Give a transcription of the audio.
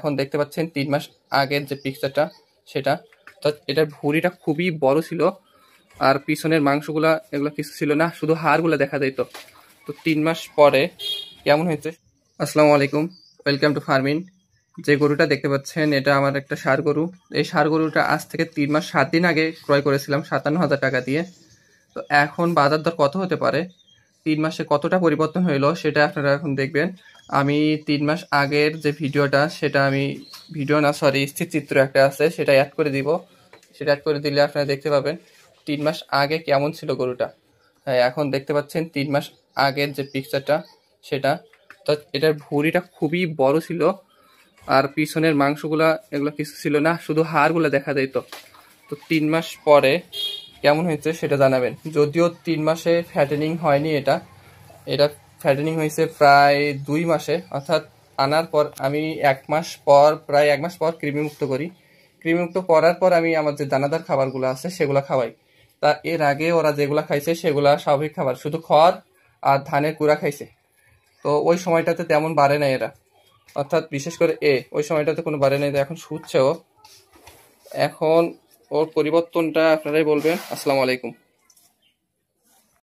এখন দেখতে পাচ্ছেন 3 মাস আগের যে পিকচারটা সেটা। তো এটার ভুঁড়িটা খুবই বড় ছিল, আর পিছনের মাংসগুলা এগুলো কিছু ছিল না, শুধু হাড়গুলো দেখা যেত। তো 3 মাস পরে কেমন হয়েছে। আসসালামু আলাইকুম, ওয়েলকাম টু ফার্মিং। যে গরুটা দেখতে পাচ্ছেন এটা আমার একটা ষাঁড় গরু। এই ষাঁড় গরুটা আজ থেকে 3 মাস 7 দিন আগে ক্রয় করেছিলাম 57,000 টাকা দিয়ে। তো এখন বাজার দর কত হতে পারে, 3 মাসে কতটা পরিবর্তন হইলো সেটা আপনারা এখন দেখবেন। আমি 3 মাস আগের যে ভিডিওটা সেটা আমি স্থিরচিত্র একটা আছে সেটা অ্যাড করে দিব। সেটা অ্যাড করে দিলে আপনারা দেখতে পাবেন 3 মাস আগে কেমন ছিল গরুটা। হ্যাঁ, এখন দেখতে পাচ্ছেন 3 মাস আগের যে পিকচারটা সেটা। তো এটার ভুঁড়িটা খুবই বড় ছিল, আর পিছনের মাংসগুলা এগুলো কিছু ছিল না, শুধু হাড়গুলো দেখা যেত। তো 3 মাস পরে কেমন হয়েছে সেটা জানাবেন। যদিও 3 মাসে ফ্যাটেনিং হয়নি, এটা এটা ফ্যাটেনিং হয়েছে প্রায় 2 মাসে, অর্থাৎ আনার পর আমি প্রায় এক মাস পর কৃমিমুক্ত করি। কৃমিমুক্ত করার পর আমি আমার যে দানাদার খাবারগুলো আছে সেগুলো খাওয়াই। তা এর আগে ওরা যেগুলো খাইছে সেগুলা স্বাভাবিক খাবার, শুধু খড় আর ধানের কুড়া খাইছে। তো ওই সময়টাতে তেমন বাড়ে না এরা, অর্থাৎ বিশেষ করে ওই সময়টাতে কোনো বাড়ে নাই। এখন শুচ্ছে ও। এখন ওর পরিবর্তনটা আপনারাই বলবেন। আসসালামু আলাইকুম।